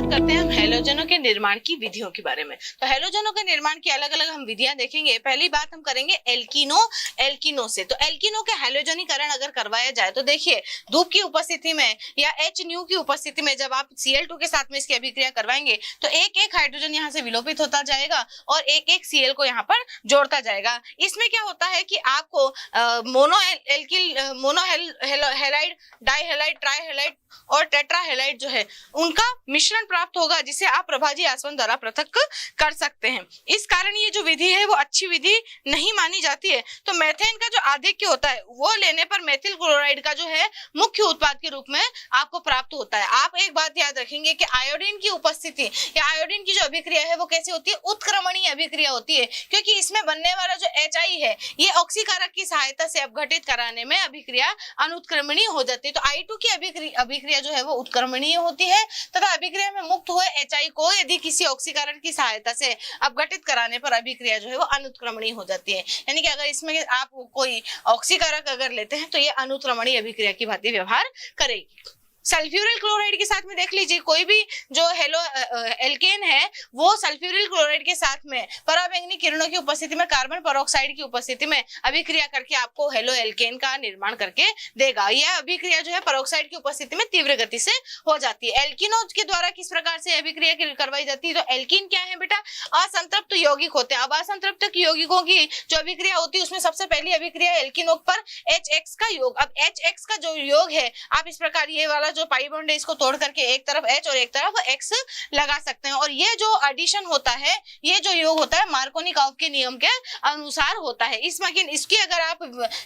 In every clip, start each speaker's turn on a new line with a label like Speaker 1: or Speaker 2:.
Speaker 1: बात करते हैं हम हैलोजनों के निर्माण की विधियों के बारे में। तो हैलोजनों के निर्माण की अलग अलग हम विधियां देखेंगे। पहली बात हम करेंगे एल्किनो से। तो एल्किनो के हैलोजनीकरण अगर करवाया जाए तो देखिए, धूप की उपस्थिति में या एच न्यू की उपस्थिति में जब आप Cl2 के साथ में इसकी अभिक्रिया करवाएंगे तो एक एक हाइड्रोजन यहाँ से विलोपित होता जाएगा और एक एक Cl को यहाँ पर जोड़ता जाएगा। इसमें क्या होता है कि आपको मोनो हैलाइड, डाइहैलाइड, ट्राइहैलाइड और टेट्राहैलाइड जो है उनका मिश्रण प्राप्त होगा, जिसे आप प्रभाजी आसवन द्वारा पृथक कर सकते हैं। इस कारण ये जो विधि है वो अच्छी विधि नहीं मानी जाती है। तो मेथेन का जो आधिक्य होता है वो लेने पर मेथिल क्लोराइड का जो है मुख्य उत्पाद के रूप में आपको प्राप्त होता है। आप एक बात याद रखेंगे कि आयोडीन की उपस्थिति या आयोडीन की जो अभिक्रिया है वो कैसी होती है, उत्क्रमणीय अभिक्रिया होती है, क्योंकि इसमें बनने वाला जो HI है ये ऑक्सीकारक की सहायता से अपघटित कराने में अभिक्रिया अनुत्क्रमणीय हो जाती है। तो I2 की अभिक्रिया जो है वो उत्क्रमणीय होती है तथा अभिक्रिया में मुक्त हुए HI को यदि किसी ऑक्सीकरण की सहायता से अपघटित कराने पर अभिक्रिया जो है वो अनुत्क्रमणीय हो जाती है। यानी कि अगर इसमें आप कोई ऑक्सीकारक अगर लेते हैं तो ये अनुत्क्रमणीय अभिक्रिया की भांति व्यवहार करेगी। सल्फ्यूरिल क्लोराइड के साथ में देख लीजिए, कोई भी जो एल्केन है वो सल्फ्यूरिल क्लोराइड के साथ में पराबैंगनी किरणों की उपस्थिति में कार्बन पेरोक्साइड की उपस्थिति में अभिक्रिया करके आपको हेलो एल्केन का निर्माण करके देगा। यह अभिक्रिया जो है पेरोक्साइड की उपस्थिति में तीव्र गति से हो जाती है। एल्किनोज के द्वारा किस प्रकार से अभिक्रिया करवाई जाती है? तो एल्किन क्या है बेटा? असंतृप्त यौगिक होते हैं। अब असंतृप्त यौगिकों की जो अभिक्रिया होती है उसमें सबसे पहली अभिक्रिया एल्किनोज पर HX का योग। अब HX का जो योग है आप इस प्रकार ये वाला जो पाई बॉन्ड है इसको तोड़ करके एक तरफ H और एक तरफ X लगा सकते हैं, और ये जो एडिशन होता है, ये जो योग होता है मार्कोनी-काउफ के नियम के अनुसार होता है। इसकी अगर आप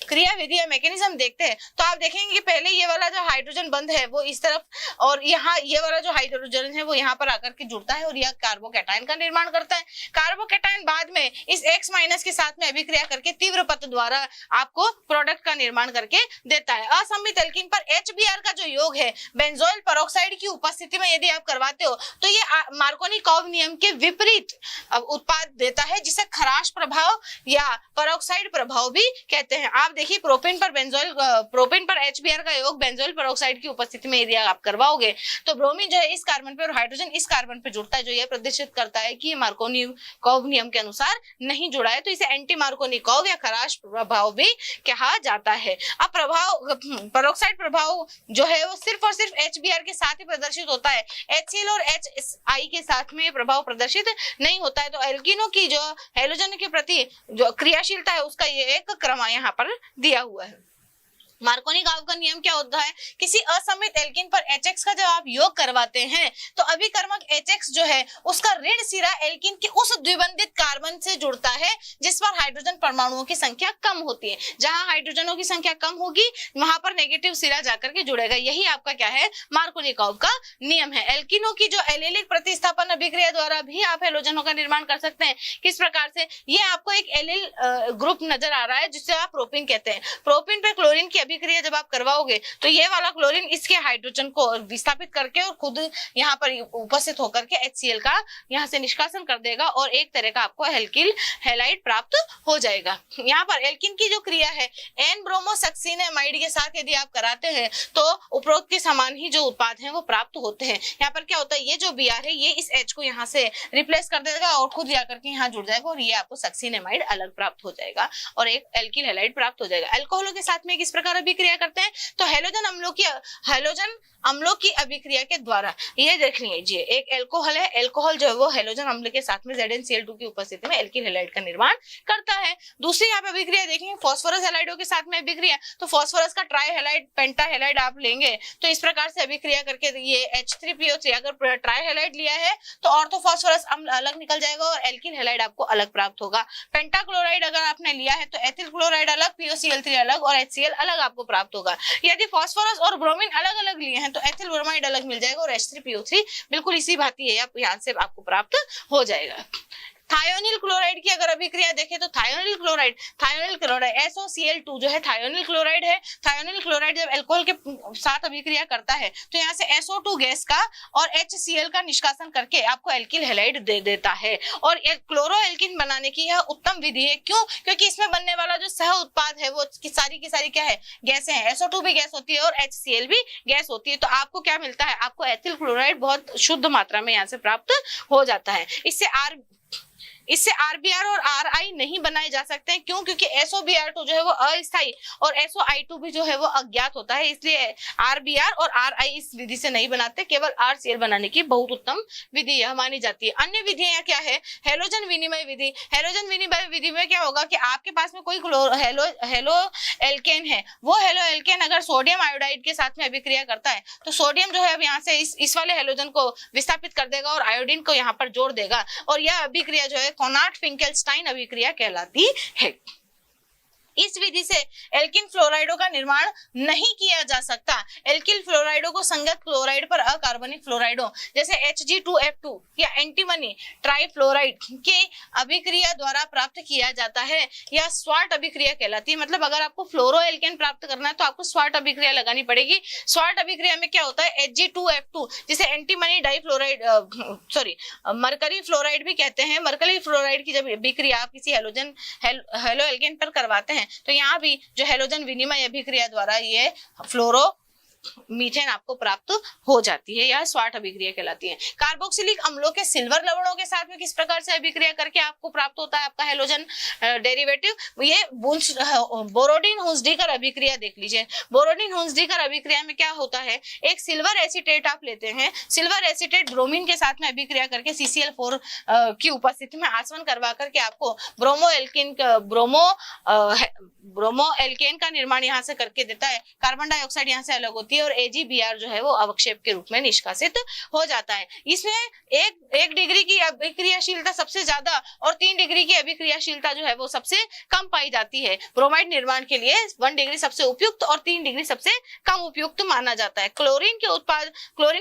Speaker 1: क्रिया विधि या मैकेनिज्म देखते हैं तो आप देखेंगे कि पहले ये वाला जो हाइड्रोजन बंध है वो इस तरफ और यहाँ ये वाला जो हाइड्रोजन है वो यहाँ पर आकर के जुड़ता है और यह कार्बोकैटायन का निर्माण करता है। कार्बोकैटायन बाद में इस X माइनस के साथ में अभिक्रिया करके तीव्र पथ द्वारा आपको प्रोडक्ट का निर्माण करके देता है। असममित एल्कीन पर HBr का जो योग है बेंजोइल पेरोक्साइड की उपस्थिति में यदि आप करवाते हो तो ये मार्कोनी-काउफ नियम के विपरीत उत्पाद देता है, जिसे खराश प्रभाव या पेरोक्साइड प्रभाव भी कहते हैं। आप देखिए प्रोपेन पर HBr का योग बेंजोइल पेरोक्साइड की उपस्थिति में यदि आप करवाओगे तो ब्रोमीन जो है इस कार्बन पे और हाइड्रोजन इस कार्बन पे जुड़ता है, जो यह प्रदर्शित करता है कि मार्कोनी-काउफ नियम के अनुसार नहीं जुड़ा है। तो इसे एंटी मार्कोनी-काउफ या खराश प्रभाव भी कहा जाता है। अब पेरोक्साइड प्रभाव जो है वो सिर्फ और सिर्फ HBr के साथ ही प्रदर्शित होता है, HCl और HI के साथ में प्रभाव प्रदर्शित नहीं होता है। तो एल्किनो की जो हैलोजन के प्रति जो क्रियाशीलता है उसका ये एक क्रम यहाँ पर दिया हुआ है। मार्कोनी-काउफ का नियम क्या होता है? किसी असममित एल्कीन पर HX का जब आप योग करवाते हैं तो अभिकर्मक HX जो है उसका ऋण सिरा एल्कीन के उस द्विबंधित कार्बन से जुड़ता है जिस पर हाइड्रोजन परमाणुओं की संख्या कम होती है। जहां हाइड्रोजनों की संख्या कम होगी वहां पर नेगेटिव सिरा जाकर के जुड़ेगा। यही आपका क्या है? मार्कोनी-काउफ का नियम है। एल्कीनों की जो एलिलिक प्रतिस्थापन अभिक्रिया द्वारा भी आप हैलोजनों का निर्माण कर सकते हैं। किस प्रकार से? ये आपको एक एलिल ग्रुप नजर आ रहा है जिसे आप प्रोपिन कहते हैं। प्रोपिन पे क्लोरीन की अभिक्रिया जब आप करवाओगे तो ये वाला क्लोरीन इसके हाइड्रोजन को विस्थापित करके और खुद यहाँ पर उपस्थित होकर के HCl का यहाँ से निष्कासन कर देगा और एक तरह का आपको एल्किल हैलाइड प्राप्त हो जाएगा। यहाँ पर एल्किन की जो क्रिया है N-ब्रोमोसक्सिनेमाइड के साथ यदि आप कराते हैं तो उपरोक्त के समान ही जो उत्पाद हैं वो प्राप्त होते हैं। यहाँ पर क्या होता है, ये जो Br है ये इस H को यहाँ से रिप्लेस कर देगा और खुद जाकर के यहाँ जुड़ जाएगा और ये आपको सक्सिनेमाइड अलग प्राप्त हो जाएगा और एक एल्किल हैलाइड प्राप्त हो जाएगा। अल्कोहलों के साथ में किस प्रकार अभिक्रिया करते हैं? तो हैलोजन अम्लों की अभिक्रिया के द्वारा, ये देख लीजिए एक एल्कोहल है, एल्कोहल जो है वो हैलोजन अम्ल के साथ में ZnCl2 की उपस्थिति में एल्किल हैलाइड का निर्माण करता है। दूसरी आप अभिक्रिया देखेंगे फास्फोरस हैलाइडों के साथ में अभिक्रिया, तो फास्फोरस का ट्राइहैलाइड पेंटाहैलाइड आप लेंगे तो इस प्रकार से अभिक्रिया करके ये H3PO3 अगर ट्राइहैलाइड लिया है तो ऑर्थोफॉस्फोरस अम्ल अलग निकल जाएगा और एल्किल हैलाइड आपको अलग प्राप्त होगा। पेंटाक्लोराइड अगर आपने लिया है तो एथिल क्लोराइड अलग, POCl3 अलग और HCl अलग आपको प्राप्त होगा। यदि फास्फोरस और ब्रोमीन अलग अलग लिए हैं तो एथिल ब्रोमाइड अलग मिल जाएगा और H3PO3 बिल्कुल इसी भांति है, आप यहाँ से आपको प्राप्त हो जाएगा। थायोनिल क्लोराइड की अगर अभिक्रिया देखें तो थायोनिल क्लोराइड SOCl2 जो है थायोनिल क्लोराइड है। थायोनिल क्लोराइड जब अल्कोहल के साथ अभिक्रिया करता है तो यहाँ से SO2 गैस का और HCl का निष्कासन करके आपको एल्किल हैलाइड दे देता है। और क्लोरो एल्किन बनाने की यह उत्तम विधि है। क्यों? क्योंकि इसमें बनने वाला जो सह उत्पाद है वो सारी की सारी क्या है, गैसें हैं। SO2 भी गैस होती है और HCl भी गैस होती है। तो आपको क्या मिलता है, आपको एथिल क्लोराइड बहुत शुद्ध मात्रा में यहाँ से प्राप्त हो जाता है। इससे RBr और RI नहीं बनाए जा सकते हैं। क्यों? क्योंकि SOBr2 जो है वो अस्थायी और SOI2 भी जो है वो अज्ञात होता है, इसलिए RBr और RI इस विधि से नहीं बनाते। केवल RCl बनाने की बहुत उत्तम विधि यह मानी जाती है। अन्य विधियां क्या है, हेलोजन विनिमय विधि। हेलोजन विनिमय विधि में क्या होगा कि आपके पास में कोई हेलो एल्केन है, वो हेलो एल्केन अगर सोडियम आयोडाइड के साथ में अभिक्रिया करता है तो सोडियम जो है अब यहाँ से इस वाले हेलोजन को विस्थापित कर देगा और आयोडीन को यहाँ पर जोड़ देगा, और यह अभिक्रिया जो है कॉनार्ड-फिंकेल्स्टाइन अभिक्रिया कहलाती है। इस विधि से एल्किन फ्लोराइडों का निर्माण नहीं किया जा सकता। एल्किल फ्लोराइडों को संगत क्लोराइड पर अकार्बनिक फ्लोराइडों जैसे Hg2F2 या एंटीमनी ट्राइफ्लोराइड के अभिक्रिया द्वारा प्राप्त किया जाता है। यह स्वार्ट अभिक्रिया कहलाती है। मतलब अगर आपको फ्लोरो एल्केन प्राप्त करना है तो आपको स्वार्ट अभिक्रिया लगानी पड़ेगी। स्वार्ट अभिक्रिया में क्या होता है, Hg2F2 जिसे एंटीमनी डाइफ्लोराइड मरकरी फ्लोराइड भी कहते हैं। मरकरी फ्लोराइड की जब अभिक्रिया आप किसी हेलो एल्केन पर करवाते हैं तो यहाँ भी जो हेलोजन विनिमय अभिक्रिया द्वारा ये फ्लोरो मीथेन आपको प्राप्त हो जाती है। यह स्वार्ट अभिक्रिया कहलाती है। कार्बोक्सिलिक अम्लों के सिल्वर लवणों के साथ में किस प्रकार से अभिक्रिया करके आपको प्राप्त होता है आपका हेलोजन डेरिवेटिव, ये बोरोडिन हुंसडीकर अभिक्रिया देख लीजिए। बोरोडिन हुंसडीकर अभिक्रिया में क्या होता है, एक सिल्वर एसीटेट आप लेते हैं, सिल्वर एसीटेट ब्रोमीन के साथ में अभिक्रिया करके CCl4 की उपस्थिति में आसवन करवा करके आपको ब्रोमो एल्केन का निर्माण यहाँ से करके देता है। कार्बन डाइऑक्साइड यहाँ से अलग होती है और AgBr जो है वो अवक्षेप के रूप में निष्कासित हो जाता है। इसमें एक डिग्री की अभिक्रियाशीलता सबसे ज्यादा और 3 डिग्री की अभिक्रियाशीलता जो है वो सबसे कम पाई जाती है। ब्रोमाइड निर्माण के लिए 1 डिग्री सबसे उपयुक्त और 3 डिग्री सबसे कम उपयुक्त माना जाता है। क्लोरीन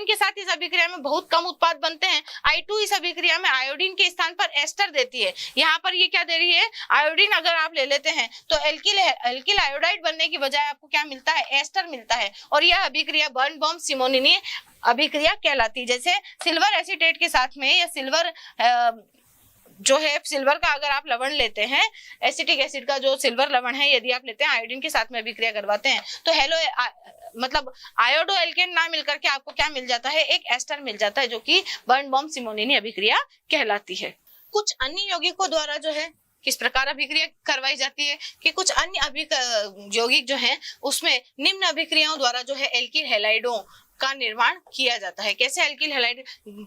Speaker 1: के साथ इस अभिक्रिया में बहुत कम उत्पाद बनते हैं। I2 इस अभिक्रिया में आयोडीन के स्थान पर एस्टर देती है। यहाँ पर ये क्या दे रही है, आयोडीन अगर आप ले लेते हैं तो एल्किल आयोडाइड बनने की बजाय आपको क्या मिलता है, एस्टर मिलता है। और यह अभिक्रिया बर्नबाउम सिमोनिनी अभिक्रिया कहलाती है। जैसे सिल्वर एसीटेट के साथ में या सिल्वर जो है, सिल्वर का अगर आप लवण लेते हैं, एसिटिक एसिड का जो सिल्वर लवण है यदि आप लेते हैं, आयोडीन के साथ में अभिक्रिया करवाते हैं तो मतलब आयोडो एल्केन ना मिलकर के आपको क्या मिल जाता है, एक एस्टर मिल जाता है, जो कि बर्नबाउम सिमोनिनी अभिक्रिया कहलाती है। कुछ अन्य यौगिकों द्वारा जो है किस प्रकार अभिक्रिया करवाई जाती है कि कुछ अन्य यौगिक जो है उसमें निम्न अभिक्रियाओं द्वारा जो है एल्किल हैलाइडों का निर्माण किया जाता है। कैसे एल्किल हैलाइड,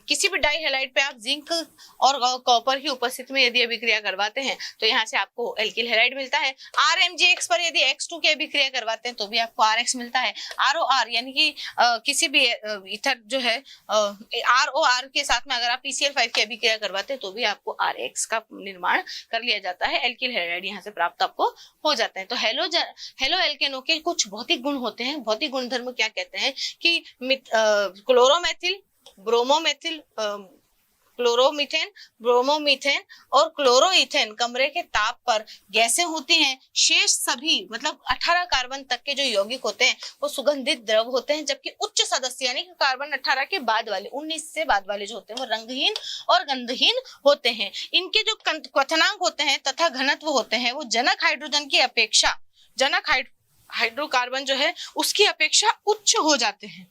Speaker 1: किसी भी डाई हैलाइड पे आप जिंक और कॉपर की उपस्थिति में यदि अभिक्रिया करवाते हैं तो यहाँ से आपको एल्किल हैलाइड मिलता है। RMgX पर यदि X2 की अभिक्रिया करवाते हैं तो भी आपको RX मिलता है। ROR यानी कि किसी भी ईथर जो है ROR के साथ में अगर आप PCl5 की अभिक्रिया करवाते हैं तो भी आपको RX का निर्माण कर लिया जाता है। एल्किल हैलाइड यहाँ से प्राप्त आपको हो जाते हैं। तो हेलो एल्केनों के कुछ भौतिक गुण होते हैं। भौतिक गुणधर्म क्या कहते हैं कि क्लोरोमेथिल, ब्रोमोमेथिल, क्लोरोमीथेन, ब्रोमोमीथेन और क्लोरोइथेन कमरे के ताप पर गैसें होती हैं। शेष सभी मतलब 18 कार्बन तक के जो यौगिक होते हैं वो सुगंधित द्रव होते हैं, जबकि उच्च सदस्य यानी कि कार्बन 18 के बाद वाले 19 से बाद वाले जो होते हैं वो रंगहीन और गंधहीन होते हैं। इनके जो क्वथनांक होते हैं तथा घनत्व होते हैं वो जनक हाइड्रोजन की अपेक्षा, जनक हाइड्रोकार्बन जो है उसकी अपेक्षा उच्च हो जाते हैं।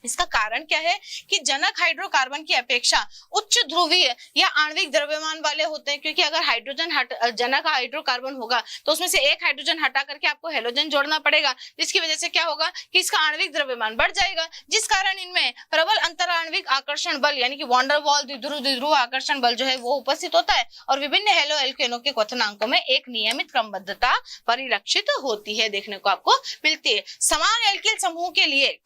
Speaker 1: इसका कारण क्या है कि जनक हाइड्रोकार्बन की अपेक्षा उच्च ध्रुवीय या आणविक द्रव्यमान वाले होते हैं, क्योंकि अगर जनक हाइड्रोकार्बन होगा तो उसमें से एक हाइड्रोजन हटा करके आपको हेलोजन जोड़ना पड़ेगा, जिसकी वजह से क्या होगा कि इसका आणविक द्रव्यमान बढ़ जाएगा, जिस कारण इनमें प्रबल अंतराण्विक आकर्षण बल यानी कि वॉन डर वाल द्विध्रुव आकर्षण बल जो है वो उपस्थित होता है और विभिन्न हेलो एल्केनों के क्वथनांकों में एक नियमित क्रमबद्धता परिलक्षित होती है, देखने को आपको मिलती है। समान एल्किल समूह के लिए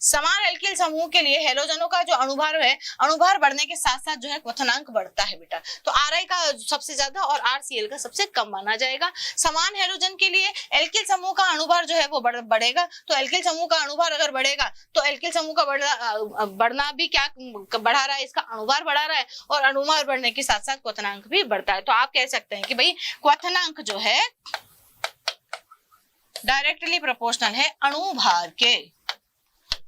Speaker 1: समान एल्किल समूह के लिए हेलोजनों का जो अणुभार है, अणुभार बढ़ने के साथ साथ जो है क्वथनांक बढ़ता है बेटा। तो Ri का सबसे ज्यादा और RCl का सबसे कम माना जाएगा। समान हेलोजन के लिए एल्किल समूह का अणुभार जो है वो बढ़ेगा। तो एल्किल समूह का अणुभार अगर बढ़ेगा तो एल्किल समूह का बढ़ना भी क्या बढ़ा रहा है, इसका अणुभार बढ़ा रहा है, और अणुभार बढ़ने के साथ साथ क्वथनांक भी बढ़ता है। तो आप कह सकते हैं कि भाई क्वथनांक जो है डायरेक्टली प्रोपोर्शनल है अणुभार के।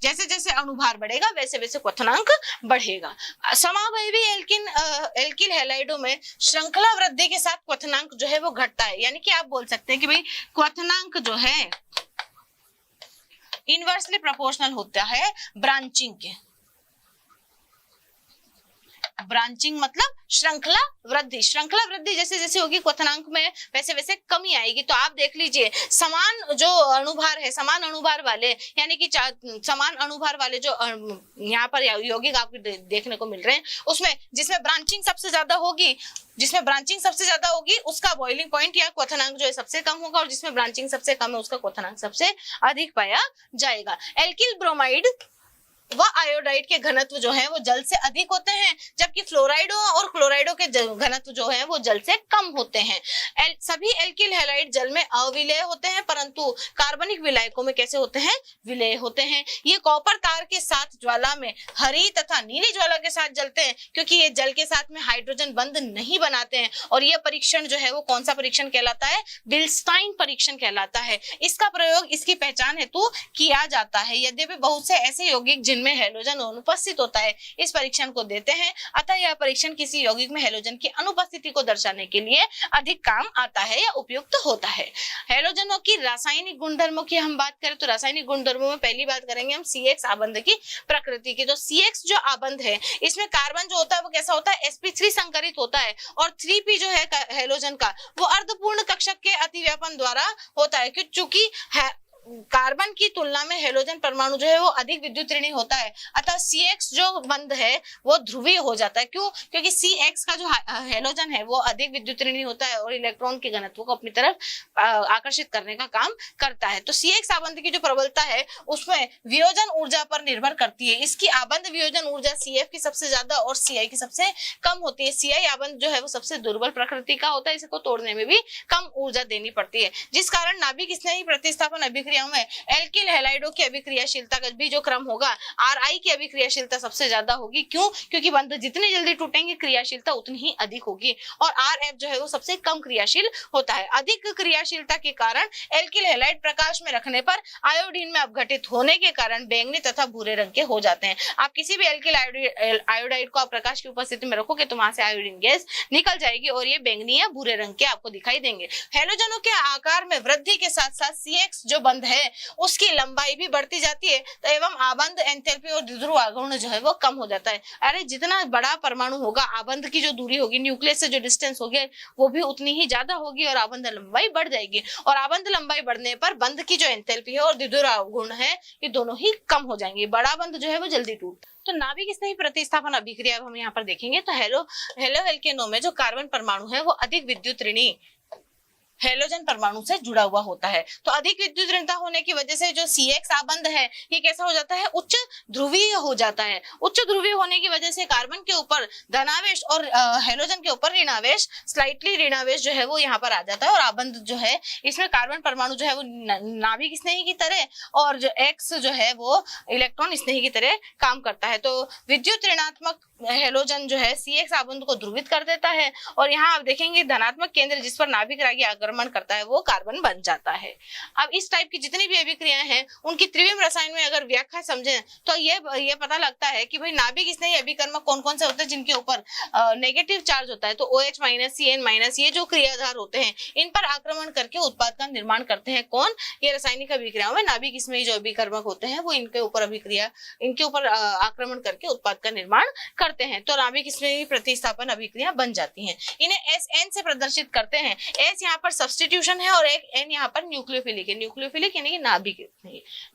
Speaker 1: जैसे जैसे अणुभार बढ़ेगा वैसे वैसे क्वथनांक बढ़ेगा। समावयवी एल्किल हैलाइडों में श्रृंखला वृद्धि के साथ क्वथनांक जो है वो घटता है। यानी कि आप बोल सकते हैं कि भाई क्वथनांक जो है इनवर्सली प्रोपोर्शनल होता है ब्रांचिंग के। ब्रांचिंग मतलब श्रृंखला वृद्धि। श्रृंखला वृद्धि जैसे जैसे होगी क्वथनांक में वैसे वैसे कमी आएगी। तो आप देख लीजिए समान जो अणुभार है, समान अणुभार वाले यानी कि समान अणुभार वाले जो यहाँ पर यौगिक आपको देखने को मिल रहे हैं, उसमें जिसमें ब्रांचिंग सबसे ज्यादा होगी उसका बॉइलिंग पॉइंट या क्वथनांक जो है सबसे कम होगा, और जिसमें ब्रांचिंग सबसे कम है उसका क्वथनांक सबसे अधिक पाया जाएगा। एल्किल ब्रोमाइड व आयोडाइड के घनत्व जो है वो जल से अधिक होते हैं, जबकि फ्लोराइडो और क्लोराइडो के घनत्व जो है वो जल से कम होते हैं। सभी एल्किल हैलाइड जल में अविलेय होते हैं, परंतु कार्बनिक विलायकों में कैसे होते हैं, विलेय होते हैं। ये कॉपर तार के साथ ज्वाला में हरी तथा नीली ज्वाला के साथ जलते हैं, क्योंकि ये जल के साथ में हाइड्रोजन बंध नहीं बनाते हैं। और ये परीक्षण जो है वो कौन सा परीक्षण कहलाता है, बिल्स्टाइन परीक्षण कहलाता है। इसका प्रयोग इसकी पहचान हेतु किया जाता है। यद्यपि बहुत से ऐसे यौगिक में हेलोजन अनुपस्थित होता है इस परीक्षण को देते हैं, अतः यह परीक्षण किसी यौगिक में हेलोजन की अनुपस्थिति को दर्शाने के लिए अधिक काम आता है या उपयुक्त होता है। हेलोजनों की रासायनिक गुणधर्मों की हम बात करें तो रासायनिक गुणधर्मों में पहली बात करेंगे हम CX आबंध की प्रकृति की। तो CX जो आबंध है इसमें कार्बन जो होता है वो कैसा होता है, sp3 संकरित होता है, और 3p जो है हेलोजन का वो अर्धपूर्ण कक्षक के अतिव्यापन द्वारा होता है। चूंकि कार्बन की तुलना में हेलोजन परमाणु जो है वो अधिक विद्युत ऋणी होता है, अतः CX जो बंध है वो ध्रुवीय हो जाता है। क्यों? क्योंकि CX का जो हेलोजन है वो अधिक विद्युत ऋणी होता है और इलेक्ट्रॉन के घनत्व को अपनी तरफ आकर्षित करने का काम करता है। तो CX आबंध की जो प्रबलता है उसमें वियोजन ऊर्जा पर निर्भर करती है। इसकी आबंध वियोजन ऊर्जा CF की सबसे ज्यादा और CI की सबसे कम होती है। CI आबंध जो है वो सबसे दुर्बल प्रकृति का होता है, इसको तोड़ने में भी कम ऊर्जा देनी पड़ती है, जिस कारण नाभिक स्नेही प्रतिस्थापन अभिक्रियाओं में एल्किल हैलाइडों की अभिक्रियाशीलता का भी जो क्रम होगा Ri की अभिक्रियाशीलता सबसे ज्यादा होगी। क्यों? क्योंकि बंध जितने जल्दी टूटेंगे क्रियाशीलता उतनी ही अधिक होगी, और Rf जो है वो सबसे कम क्रियाशील होता है। अधिक क्रियाशीलता के कारण एल्किल हैलाइड प्रकाश में रखने पर आयोडीन में अपघटित होने के कारण बैंगनी तथा भूरे रंग के हो जाते हैं। आप किसी भी एल्किल आयोडाइड को आप प्रकाश की उपस्थिति में रखोगे तो वहां से आयोडीन गैस निकल जाएगी और ये बैंगनी या भूरे रंग के आपको दिखाई देंगे। हेलोजनों के आकार में वृद्धि के साथ साथ CX जो बंध है उसकी लंबाई भी बढ़ती जाती है, तो एवं आबंध एंथैल्पी और द्विध्रुव आघूर्ण जो है वो कम हो जाता है। अरे जितना बड़ा परमाणु होगा आबंध की जो दूरी होगी, न्यूक्लियस से जो डिस्टेंस होगी वो भी उतनी ही ज्यादा होगी और आबंध लंबाई बढ़ जाएगी, और आबंध लंबाई बढ़ने पर बंध की जो एंथैल्पी है और द्विध्रुव आघूर्ण है ये दोनों ही कम हो जाएंगे। बड़ा बंध जो है वो जल्दी टूटता है। तो नाभिक स्नेही प्रतिस्थापन अभिक्रिया हम यहाँ पर देखेंगे तो हेलो एल्केनों में जो कार्बन परमाणु है वो अधिक विद्युत ऋणी हेलोजन परमाणु से जुड़ा हुआ होता है। तो अधिक विद्युत ऋणता होने की वजह से जो CX आबंध है ये कैसा हो जाता है, उच्च ध्रुवीय हो जाता है। उच्च ध्रुवीय होने की वजह से कार्बन के ऊपर धनावेश और हेलोजन के ऊपर ऋणावेश, स्लाइटली ऋणावेश जो है वो यहाँ पर आ जाता है, और आबंध जो है इसमें कार्बन परमाणु जो है वो नाभिक स्नेही की तरह और जो X जो है वो इलेक्ट्रॉन स्नेही की तरह काम करता है। तो विद्युत ऋणात्मक हेलोजन जो है CX आबंध को ध्रुवित कर देता है, और यहाँ आप देखेंगे धनात्मक केंद्र जिस पर नाभिक रागी आक्रमण करता है वो कार्बन बन जाता है। अब इस टाइप की जितनी भी अभिक्रियाएं हैं उनकी त्रिविम रसायन में अगर व्याख्या समझें तो ये पता लगता है कि भाई नाभिक स्नेही अभिकर्मक कौन कौन से होते हैं जिनके ऊपर नेगेटिव चार्ज होता है। तो OH माइनस CN माइनस ये जो क्रियाधार होते हैं इन पर आक्रमण करके उत्पाद का निर्माण करते हैं। कौन? ये रासायनिक अभिक्रियाओं में नाभिक स्नेही जो अभिकर्मक होते हैं वो इनके ऊपर आक्रमण करके उत्पाद का निर्माण करते हैं। तो नाभिक स्नेही प्रतिस्थापन अभिक्रिया बन जाती हैं। इन्हें SN से प्रदर्शित करते हैं। S यहाँ पर सब्स्टिट्यूशन है और एक N यहाँ पर न्यूक्लियोफिलिक है। न्यूक्लियोफिलिक यानी कि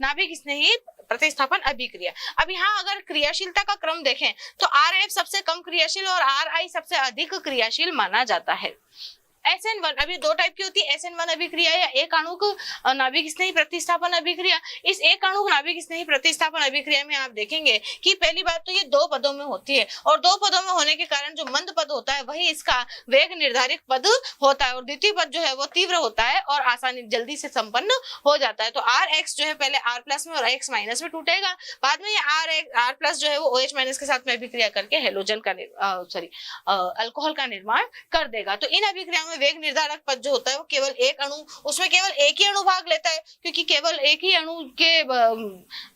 Speaker 1: नाभिक स्नेही प्रतिस्थापन अभिक्रिया। अब यहाँ अगर क्रियाशीलता का क्रम देखें तो RF सबसे कम क्रियाशील और RI सबसे अधिक क्रियाशील माना जाता है। SN1 अभी दो टाइप की होती है, SN1 अभिक्रिया या एक आणुक नाभिक स्नेही प्रतिस्थापन अभिक्रिया। इस एक आणुक नाभिक स्नेही प्रतिस्थापन अभिक्रिया में आप देखेंगे कि पहली बात तो ये दो पदों में होती है, और दो पदों में होने के कारण जो मंद पद होता है वही इसका वेग निर्धारित पद होता है, और द्वितीय पद जो है वो तीव्र होता है और आसानी जल्दी से संपन्न हो जाता है। तो Rx जो है पहले R प्लस में और X माइनस में टूटेगा, बाद में ये R प्लस जो है वो OH माइनस के साथ में अभिक्रिया करके हेलोजन का अल्कोहल का निर्माण कर देगा। तो इन अभिक्रियाओं में वेग निर्धारक पद जो होता है वो केवल एक अणु, उसमें केवल एक ही अणु भाग लेता है, क्योंकि केवल एक ही अणु के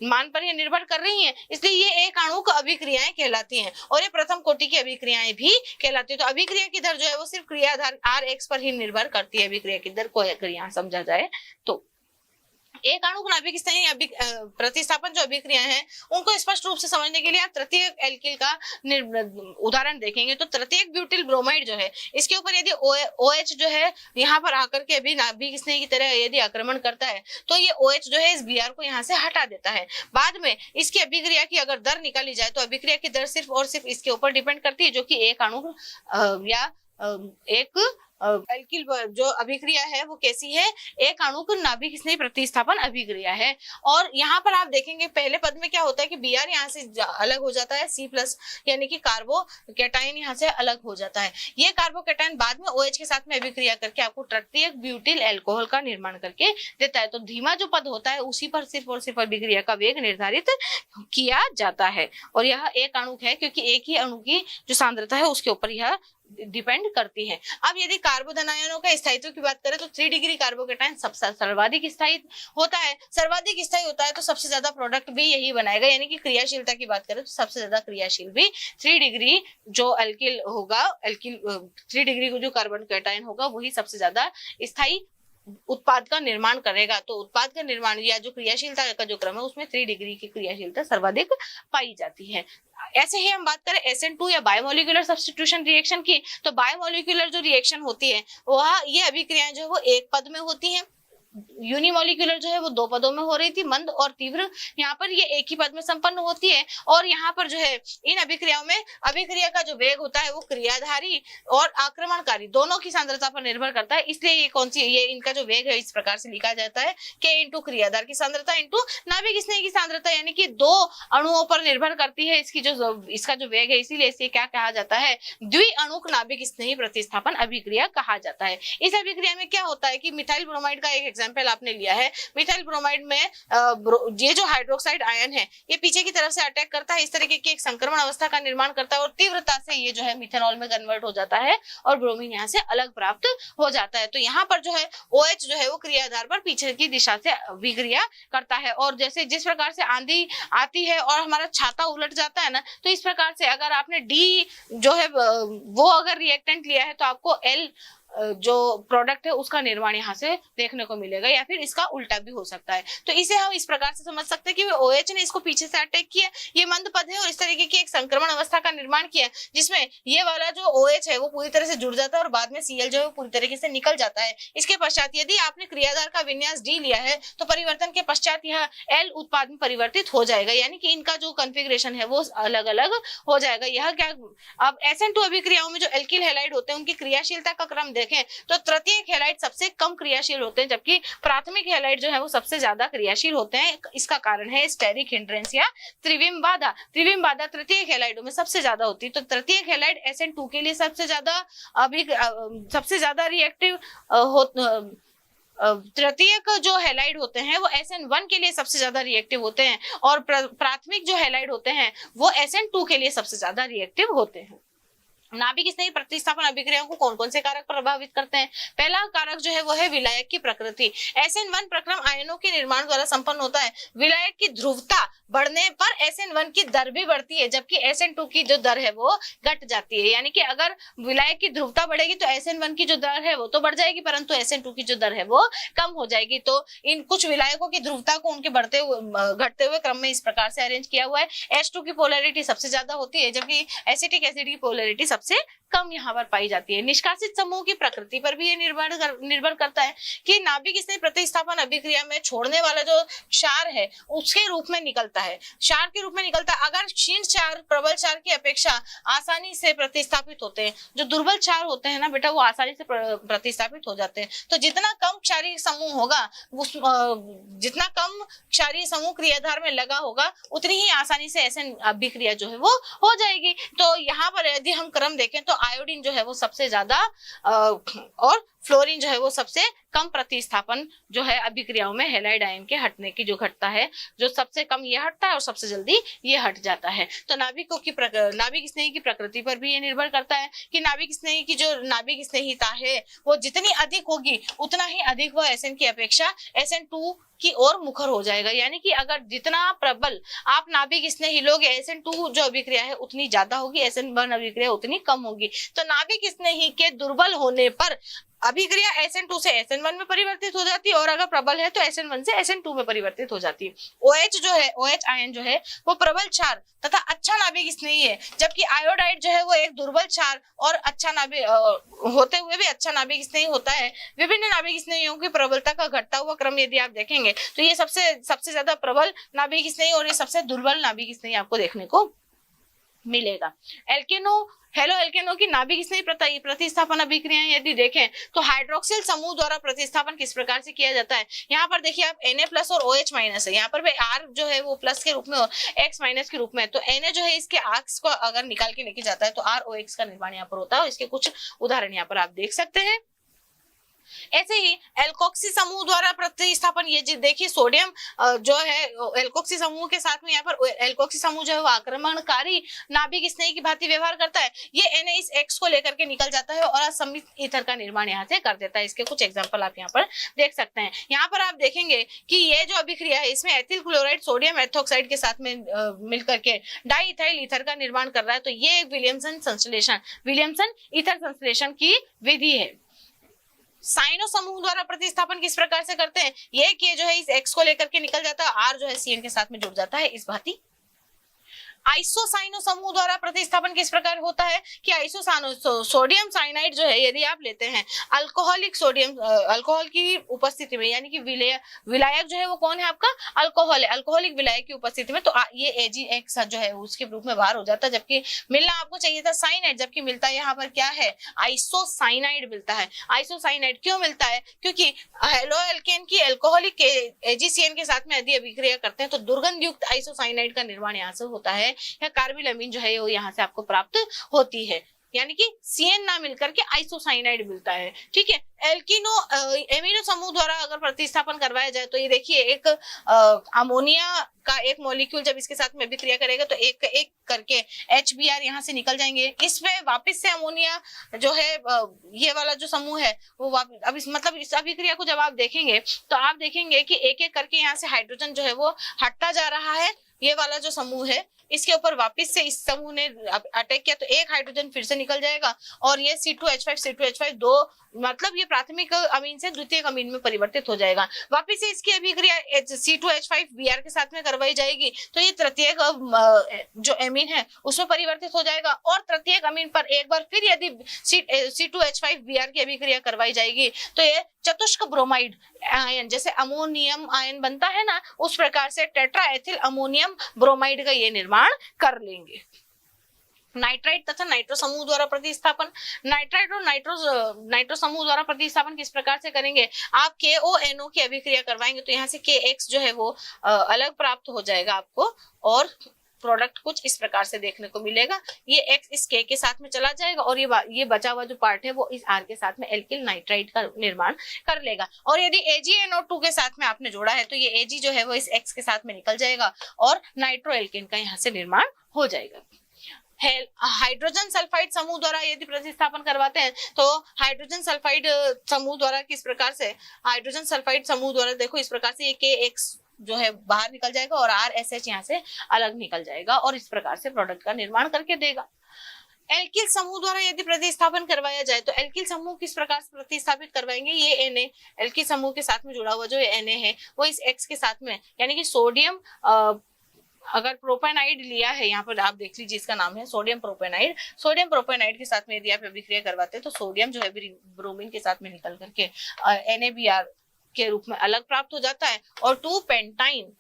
Speaker 1: मान पर ये निर्भर कर रही है, इसलिए ये एक अणु की अभिक्रियाएं कहलाती हैं, और ये प्रथम कोटि की अभिक्रियाएं भी कहलाती है। तो अभिक्रिया की दर जो है वो सिर्फ क्रियाधार Rx पर ही निर्भर करती है। अभिक्रिया की दर को अगर यहाँ समझा जाए तो एक आणुक नाभिक स्नेही प्रतिस्थापन जो अभिक्रिया हैं उनको स्पष्ट रूप से समझने के लिए आप तृतीयक एल्किल का उदाहरण देखेंगे। तो तृतीयक ब्यूटिल ब्रोमाइड जो है, इसके ऊपर यदि OH जो है यहाँ पर आकर के अभी नाभिक स्नेही की तरह यदि आक्रमण करता है तो ये OH जो है इस Br को यहाँ से हटा देता है। बाद में इसकी अभिक्रिया की अगर दर निकाली जाए तो अभिक्रिया की दर सिर्फ और सिर्फ इसके ऊपर डिपेंड करती है, जो कि एक अणु या एक एल्किल जो अभिक्रिया है वो कैसी है, एक अणुक नाभिक स्नेही प्रतिस्थापन अभिक्रिया है। और यहाँ पर आप देखेंगे पहले पद में क्या होता है कि Br यहाँ से अलग हो जाता है, C+ यानी कि कार्बोकैटायन यहाँ से अलग हो जाता है। ये कार्बोकैटायन बाद में OH के साथ में अभिक्रिया करके आपको तृतीयक ब्यूटिल अल्कोहल का निर्माण करके देता है। तो धीमा जो पद होता है उसी पर सिर्फ और सिर्फ अभिक्रिया का वेग निर्धारित किया जाता है, और यह एक अणुक है क्योंकि एक ही अणु की जो सांद्रता है उसके ऊपर यह डिपेंड करती है। अब यदि कार्बोधनायनों का स्थायित्व की बात करें तो 3 डिग्री कार्बोकैटायन सबसे सर्वाधिक स्थायी होता है। सर्वाधिक स्थायी होता है तो सबसे ज्यादा प्रोडक्ट भी यही बनाएगा, यानी कि क्रियाशीलता की बात करें तो सबसे ज्यादा क्रियाशील भी 3 डिग्री जो एल्किल होगा, 3 डिग्री को जो कार्बोकैटायन होगा वही सबसे ज्यादा स्थायी उत्पाद का निर्माण करेगा। तो उत्पाद का निर्माण या जो क्रियाशीलता का जो क्रम है उसमें 3 डिग्री की क्रियाशीलता सर्वाधिक पाई जाती है। ऐसे ही हम बात करें SN2 या बायोमोलिकुलर सब्स्टिट्यूशन रिएक्शन की, तो बायोमोलिकुलर जो रिएक्शन होती है वह ये अभिक्रियाएं जो है वो एक पद में होती हैं। यूनिमोलिकुलर जो है वो दो पदों में हो रही थी, मंद और तीव्र, यहाँ पर ये एक ही पद में संपन्न होती है। और यहाँ पर जो है इन अभिक्रियाओं में अभिक्रिया का जो वेग होता है वो क्रियाधारी और आक्रमणकारी दोनों की सांद्रता पर निर्भर करता है, इसलिए ये कौन सी ये इनका जो वेग है इस प्रकार से लिखा जाता है K इंटू क्रियाधार की सांद्रता इंटू नाभिक स्नेही की सांद्रता, यानी कि दो अणुओं पर निर्भर करती है इसका जो वेग है, इसीलिए इसे क्या कहा जाता है, द्विअणुक नाभिक स्नेही प्रतिस्थापन अभिक्रिया कहा जाता है। इस अभिक्रिया में क्या होता है कि मिथाइल ब्रोमाइड का एक एग्जाम्पल आपने लिया है। मिथाइल ब्रोमाइड में ये जो हाइड्रोक्साइड आयन है ये पीछे की तरफ से अटैक करता है, इस तरीके की एक संक्रमण अवस्था का निर्माण करता है और तीव्रता से ये जो है मिथेनॉल में कन्वर्ट हो जाता है और ब्रोमीन यहाँ से अलग प्राप्त हो जाता है। तो यहाँ पर जो है OH जो है वो क्रियाधार पर पीछे की दिशा से अभिक्रिया करता है, और जैसे जिस प्रकार से आंधी आती है और हमारा छाता उलट जाता है ना, तो इस प्रकार से अगर आपने D जो है वो अगर रिएक्टेंट लिया है तो आपको L जो प्रोडक्ट है उसका निर्माण यहाँ से देखने को मिलेगा, या फिर इसका उल्टा भी हो सकता है। तो इसे हम इस प्रकार से समझ सकते हैं कि OH ने इसको पीछे से अटैक किया, ये मंद पद है और इस तरीके की एक संक्रमण अवस्था का निर्माण किया जिसमें ये वाला जो OH है वो पूरी तरह से जुड़ जाता है और बाद में Cl जो है वो पूरी तरीके से निकल जाता है। इसके पश्चात यदि आपने क्रियाधार का विन्यास D लिया है तो परिवर्तन के पश्चात यह L उत्पाद में परिवर्तित हो जाएगा, यानी कि इनका जो कॉन्फ़िगरेशन है वो अलग अलग हो जाएगा। यह क्या, अब SN2 अभिक्रियाओं में जो एल्किल हैलाइड होते हैं उनकी क्रियाशीलता का क्रम देखें तो तृतीयक हैलाइड सबसे कम क्रियाशील होते हैं, जबकि प्राथमिक हैलाइड जो है वो सबसे ज्यादा क्रियाशील होते हैं। इसका कारण है स्टेरिक हिंड्रेंस या त्रिविम बाधा। त्रिविम बाधा तृतीयक हैलाइडों में सबसे ज्यादा होती है। तो तृतीयक हैलाइड SN2 के लिए सबसे ज्यादा रिएक्टिव तृतीयक जो हैलाइड होते हैं वो SN1 के लिए सबसे ज्यादा रिएक्टिव होते हैं, और प्राथमिक जो हैलाइड होते हैं वो SN2 के लिए सबसे ज्यादा रिएक्टिव होते हैं। नाभिक स्नेही प्रतिस्थापन अभिक्रियाओं को कौन कौन से कारक प्रभावित करते हैं? पहला कारक जो है वो है विलायक की प्रकृति। SN1 प्रक्रम आयनों के निर्माण द्वारा संपन्न होता है। विलायक की ध्रुवता बढ़ने पर SN1 की दर भी बढ़ती है, जबकि SN2 की जो दर है वो घट जाती है। यानी कि अगर विलायक की ध्रुवता बढ़ेगी तो SN1 की जो दर है वो तो बढ़ जाएगी, परंतु SN2 की जो दर है वो कम हो जाएगी। तो इन कुछ विलायकों की ध्रुवता को उनके घटते हुए क्रम में इस प्रकार से अरेंज किया हुआ है। H2 की पोलैरिटी सबसे ज्यादा होती है, जबकि एसिटिक एसिड की पोलैरिटी सबसे कम यहाँ पर पाई जाती है। निष्कासित समूह की प्रकृति पर भी ये निर्भर करता है कि नाभिक स्नेही प्रतिस्थापन अभिक्रिया में छोड़ने वाला जो क्षार है उसके रूप में निकलता है, क्षार के रूप में निकलता है। अगर क्षीण क्षार प्रबल क्षार की अपेक्षा आसानी से प्रतिस्थापित होते हैं, जो दुर्बल क्षार होते हैं ना बेटा वो आसानी से प्रतिस्थापित हो जाते हैं। तो जितना कम क्षारीय समूह होगा जितना कम क्षारीय समूह क्रियाधार में लगा होगा उतनी ही आसानी से एसएन अभिक्रिया जो है वो हो जाएगी। तो यहाँ पर यदि हम क्रम देखें तो आयोडीन जो है वो सबसे ज्यादा और फ्लोरीन जो है वो सबसे कम प्रतिस्थापन जो है अभिक्रियाओं में हैलाइड आयन के हटने की जो घटता है, जो सबसे कम ये हटता है और सबसे जल्दी ये हट जाता है। तो नाभिक स्नेही की प्रकृति पर भी ये निर्भर करता है कि नाभिक स्नेही की जो नाभिक स्नेहिता है वो जितनी अधिक होगी उतना ही अधिक वह एसएन की अपेक्षा SN2 की ओर मुखर हो जाएगा। यानी कि अगर जितना प्रबल आप नाभिक स्नेही लोगे SN2 जो अभिक्रिया है उतनी ज्यादा होगी, SN1 अभिक्रिया उतनी कम होगी। तो नाभिक स्नेही के दुर्बल होने पर अभिक्रिया SN2 से SN1 में परिवर्तित हो जाती है और अगर प्रबल है तो SN1 से SN2 में परिवर्तित हो जाती है। OH जो है, OH आयन जो है वो प्रबल क्षार तथा अच्छा नाभिक स्नेही है, जबकि आयोडाइड जो है वो एक दुर्बल क्षार और अच्छा नाभिक होते हुए भी अच्छा नाभिक स्नेही होता है। विभिन्न नाभिक स्नेहियों की प्रबलता का घटता हुआ क्रम यदि आप देखेंगे तो ये सबसे ज्यादा प्रबल नाभिक स्नेही और ये सबसे दुर्बल नाभिक स्नेही आपको देखने को मिलेगा। हेलो एल्केनो की नाभिक स्नेही प्रतिस्थापन अभिक्रियाएं यदि देखें तो हाइड्रोक्सिल समूह द्वारा प्रतिस्थापन किस प्रकार से किया जाता है। यहाँ पर देखिए आप Na+ और OH- है, यहाँ पर भी R जो है वो प्लस के रूप में और X- के रूप में है। तो Na जो है इसके आर्क्स को अगर निकाल के लेके जाता है तो ROX का निर्माण यहाँ पर होता है और इसके कुछ उदाहरण यहाँ पर आप देख सकते हैं। ऐसे ही एल्कोक्सी समूह द्वारा प्रतिस्थापन, ये देखिए सोडियम जो है एल्कोक्सी समूह के साथ में यहाँ पर एल्कोक्सी समूह जो है वो आक्रमणकारी नाभिक स्नेही की भांति व्यवहार करता है। ये Na इस X को लेकर के निकल जाता है और असमित ईथर का निर्माण यहाँ से कर देता है। इसके कुछ एग्जांपल आप यहाँ पर देख सकते हैं। यहाँ पर आप देखेंगे कि ये जो अभिक्रिया है इसमें एथिल क्लोराइड सोडियम एथोक्साइड के साथ में मिलकर के डाईइथाइल ईथर का निर्माण कर रहा है। तो ये एक विलियमसन ईथर संश्लेषण की विधि है। साइनो समूह द्वारा प्रतिस्थापन किस प्रकार से करते हैं, ये के जो है इस X को लेकर के निकल जाता है, R जो है CN के साथ में जुड़ जाता है इस भांति। आइसोसाइनो समूह द्वारा प्रतिस्थापन किस प्रकार होता है कि सोडियम साइनाइड जो है यदि आप लेते हैं अल्कोहलिक सोडियम अल्कोहल की उपस्थिति में, यानी कि विलायक जो है वो कौन है आपका अल्कोहल है, अल्कोहलिक विलायक की उपस्थिति में, तो ये AgX जो है उसके रूप में बाहर हो जाता है। जबकि मिलना आपको चाहिए था साइनाइड, जबकि मिलता है यहाँ पर क्या है आइसोसाइनाइड मिलता है। आइसोसाइनाइड क्यों मिलता है, क्योंकि हेलो एल्केन की अल्कोहलिक AgCN के साथ में यदि अभिक्रिया करते हैं तो दुर्गंध युक्त आइसोसाइनाइड का निर्माण यहाँ से होता है या कार्बिलमिन जो है वो यहाँ से आपको प्राप्त होती है, यानी कि CN ना मिलकर के आइसोसाइनाइड मिलता है। ठीक है, एमिनो समूह द्वारा अगर प्रतिस्थापन करवाया जाए तो ये देखिए एक अमोनिया का एक मॉलिक्यूल जब इसके साथ में अभिक्रिया करेगा तो एक एक करके HBr यहाँ से निकल जाएंगे। इसमें वापस से अमोनिया जो है ये वाला जो समूह है वो अब इस अभिक्रिया को जब आप देखेंगे तो आप देखेंगे कि एक एक करके यहाँ से हाइड्रोजन जो है वो हटता जा रहा है। ये वाला जो समूह है इसके ऊपर वापस से इस समूह ने अटैक किया तो एक हाइड्रोजन फिर से निकल जाएगा और ये C2H5 दो मतलब ये प्राथमिक अमीन से द्वितीयक अमीन में परिवर्तित हो जाएगा। वापस से इसकी अभिक्रिया C2H5Br के साथ में करवाई जाएगी तो ये तृतीयक जो अमीन है उसमें परिवर्तित हो जाएगा और तृतीयक अमीन पर एक बार फिर यदि C2H5Br की अभिक्रिया करवाई जाएगी तो ये चतुष्क ब्रोमाइड आयन, जैसे अमोनियम आयन बनता है ना उस प्रकार से टेट्रा एथिल अमोनियम ब्रोमाइड का ये निर्माण कर लेंगे। नाइट्राइट तथा नाइट्रो समूह द्वारा प्रतिस्थापन, नाइट्राइट और नाइट्रो समूह द्वारा प्रतिस्थापन किस प्रकार से करेंगे, आप KONO की अभिक्रिया करवाएंगे तो यहाँ से KX जो है वो अलग प्राप्त हो जाएगा आपको और प्रोडक्ट कुछ इस प्रकार से देखने को मिलेगा। ये X इस K के साथ में चला जाएगा और ये बचा हुआ जो पार्ट है वो इस R के साथ में एल्किल नाइट्राइट का निर्माण कर लेगा। और यदि AgNO2 के साथ में आपने जोड़ा है तो ये Ag जो है वो इस X के साथ में निकल जाएगा और नाइट्रो एल्केन का यहाँ से निर्माण हो जाएगा। हाइड्रोजन सल्फाइड समूह द्वारा यदि प्रतिस्थापन करवाते हैं तो हाइड्रोजन सल्फाइड समूह द्वारा किस प्रकार से, हाइड्रोजन सल्फाइड समूह द्वारा देखो इस प्रकार से ये KX जो है बाहर निकल जाएगा और RSH यहाँ से अलग निकल जाएगा और इस प्रकार से प्रोडक्ट का निर्माण करके देगा। एल्किल समूह द्वारा यदि प्रतिस्थापन करवाया जाए तो एल्किल समूह किस प्रकार से प्रतिस्थापित करवाएंगे, ये Na एल्किल समूह के साथ में जुड़ा हुआ जो Na है वो इस X के साथ में, यानी कि सोडियम अगर प्रोपेनाइड लिया है, यहाँ पर आप देख लीजिए, इसका नाम है सोडियम प्रोपेनाइड। सोडियम प्रोपेनाइड के साथ में यदि आप अभिक्रिया करवाते हैं तो सोडियम जो है ब्रोमीन के साथ में निकल करके NaBr के रूप में अलग प्राप्त हो जाता है और 2 पेंटाइन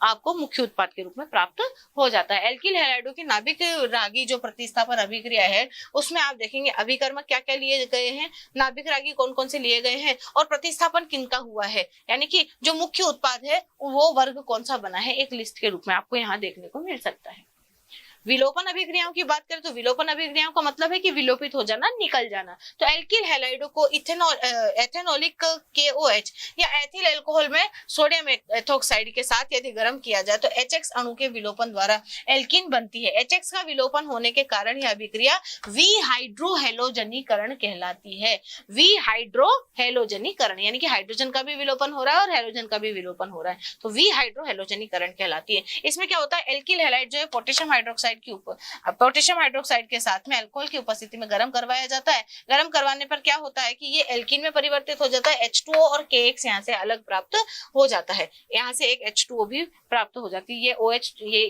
Speaker 1: आपको मुख्य उत्पाद के रूप में प्राप्त हो जाता है। एल्किल हैलाइडों की नाभिक रागी जो प्रतिस्थापन अभिक्रिया है उसमें आप देखेंगे अभिकर्मक क्या क्या लिए गए हैं, नाभिक रागी कौन कौन से लिए गए हैं और प्रतिस्थापन किनका हुआ है, यानी कि जो मुख्य उत्पाद है वो वर्ग कौन सा बना है, एक लिस्ट के रूप में आपको यहाँ देखने को मिल सकता है। विलोपन अभिक्रियाओं की बात करें तो विलोपन अभिक्रियाओं का मतलब है कि विलोपित हो जाना, निकल जाना। तो एल्किल हैलाइडों को एथेनॉलिक KOH या एथिल अल्कोहल में सोडियम एथोक्साइड के साथ यदि गर्म किया जाए तो HX अणु के विलोपन द्वारा एल्कीन बनती है। HX का विलोपन होने के कारण यह अभिक्रिया विहाइड्रोहेलोजनीकरण कहलाती है। विहाइड्रोहेलोजनीकरण यानी कि हाइड्रोजन का भी विलोपन हो रहा है और हेलोजन का भी विलोपन हो रहा है, तो विहाइड्रोहेलोजनीकरण कहलाती है। इसमें क्या होता है, एल्किल हैलाइड जो है पोटेशियम हाइड्रोक्साइड के साथ में अल्कोहल की उपस्थिति में गर्म करवाया जाता है। गर्म करवाने पर क्या होता है कि ये एल्कीन में परिवर्तित हो जाता है, H2O और KX यहाँ से अलग प्राप्त हो जाता है, यहाँ से एक H2O भी प्राप्त हो जाती है। ये OH ये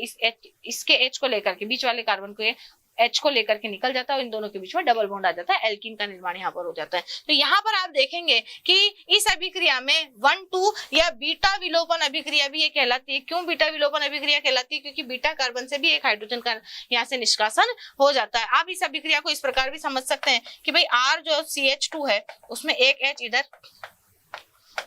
Speaker 1: इसके H को लेकर के बीच वाले कार्बन को H को लेकर के निकल जाता है और इन दोनों के बीच में डबल बॉन्ड आ जाता है, एल्कीन का निर्माण यहाँ पर हो जाता है। तो यहाँ पर आप देखेंगे कि इस अभिक्रिया में 1,2 या बीटा विलोपन अभिक्रिया भी ये कहलाती है। क्यों बीटा विलोपन अभिक्रिया कहलाती है, क्योंकि बीटा कार्बन से भी एक हाइड्रोजन का यहाँ से निष्कासन हो जाता है। आप इस अभिक्रिया को इस प्रकार भी समझ सकते हैं कि भाई R जो CH2 है उसमें एक H इधर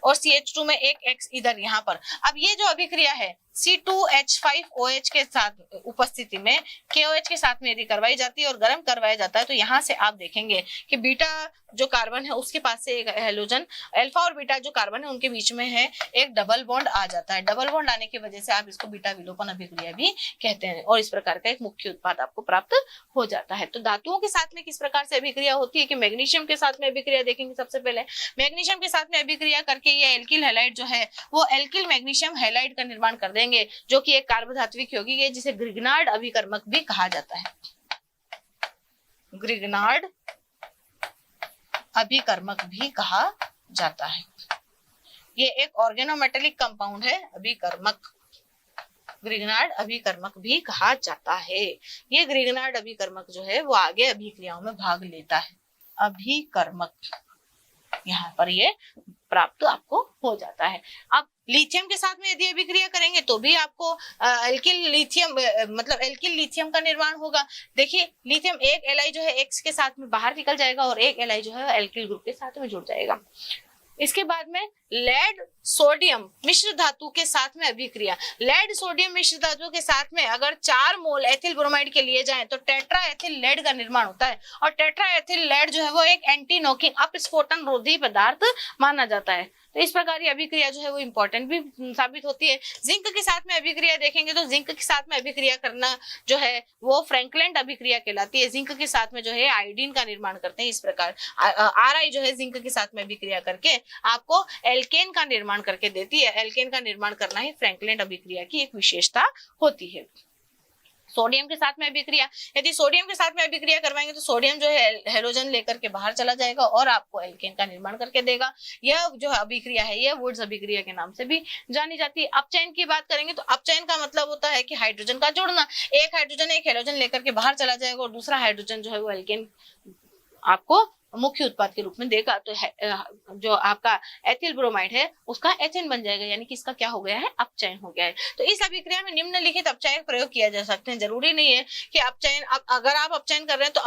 Speaker 1: और CH2 में एक X इधर यहाँ पर। अब ये जो अभिक्रिया है C2H5OH के साथ उपस्थिति में KOH के साथ में यदि करवाई जाती है और गर्म करवाया जाता है तो यहाँ से आप देखेंगे कि बीटा जो कार्बन है उसके पास से एक हेलोजन, अल्फा और बीटा जो कार्बन है उनके बीच में है एक डबल बॉन्ड आ जाता है। डबल बॉन्ड आने की वजह से आप इसको बीटा विलोपन अभिक्रिया भी कहते हैं और इस प्रकार का एक मुख्य उत्पाद आपको प्राप्त हो जाता है। तो धातुओं के साथ में किस प्रकार से अभिक्रिया होती है कि मैग्नीशियम के साथ में अभिक्रिया देखेंगे। सबसे पहले मैग्नीशियम के साथ में अभिक्रिया करके ये एल्किल हैलाइड जो है वो एल्किल मैग्नीशियम हैलाइड का निर्माण कर देंगे जो कि एक कार्बोधात्विक यौगिक है जिसे ग्रिग्नार्ड अभिकर्मक भी कहा जाता है। ग्रिग्नार्ड अभिकर्मक भी कहा जाता है। ये एक ऑर्गेनोमेटेलिक कंपाउंड है, अभिकर्मक, ग्रिग्नार्ड अभिकर्मक भी कहा जाता है। ये ग्रिग्नार्ड अभिकर्मक जो है वो आगे अभिक्रियाओं में भाग लेता है। अभिकर्मक यहाँ पर ये प्राप्त आपको हो जाता है। अब लिथियम के साथ में यदि अभिक्रिया करेंगे तो भी आपको एल्किल लिथियम का निर्माण होगा। देखिए लिथियम एक एलाई जो है X के साथ में बाहर निकल जाएगा और एक एलाई जो है एल्किल ग्रुप के साथ में जुड़ जाएगा। इसके बाद में लेड सोडियम मिश्र धातु के साथ में अभिक्रिया। लेड सोडियम मिश्र धातु के साथ में अगर 4 मोल एथिल ब्रोमाइड के लिए जाएं तो टेट्रा एथिल लेड का निर्माण होता है और टेट्रा एथिल लेड जो है वो एक एंटी नॉकिंग अपस्फोटन रोधी पदार्थ माना जाता है। तो इस प्रकार की अभिक्रिया जो है वो इंपॉर्टेंट भी साबित होती है। जिंक के साथ में अभिक्रिया देखेंगे तो जिंक के साथ में अभिक्रिया करना जो है वो फ्रैंकलैंड अभिक्रिया कहलाती है। जिंक के साथ में जो है आयोडीन का निर्माण करते हैं। इस प्रकार Ri जो है जिंक के साथ में अभिक्रिया करके आपको एल्केन का निर्माण करके देती है। एल्केन का निर्माण करना ही फ्रैंकलैंड अभिक्रिया की एक विशेषता होती है। सोडियम के साथ में अभिक्रिया, यदि सोडियम के साथ में अभिक्रिया करवाएंगे तो सोडियम जो है हेलोजन लेकर के बाहर चला जाएगा और आपको एल्केन का निर्माण करके देगा। यह जो अभिक्रिया है यह वुड्स अभिक्रिया के नाम से भी जानी जाती है। अपचयन की बात करेंगे तो अपचयन का मतलब होता है कि हाइड्रोजन का जुड़ना। एक हाइड्रोजन एक हेलोजन लेकर के बाहर चला जाएगा और दूसरा हाइड्रोजन जो है वो एल्केन आपको मुख्य उत्पाद के रूप में देगा। तो जो आपका एथिल ब्रोमाइड है उसका एथेन बन जाएगा, यानी कि इसका क्या हो गया है, अपचयन हो गया है। तो इस अभिक्रिया में निम्नलिखित अपचायक प्रयोग किया जा सकते हैं। जरूरी नहीं है कि अपचयन, अगर आप अपचयन कर रहे हैं तो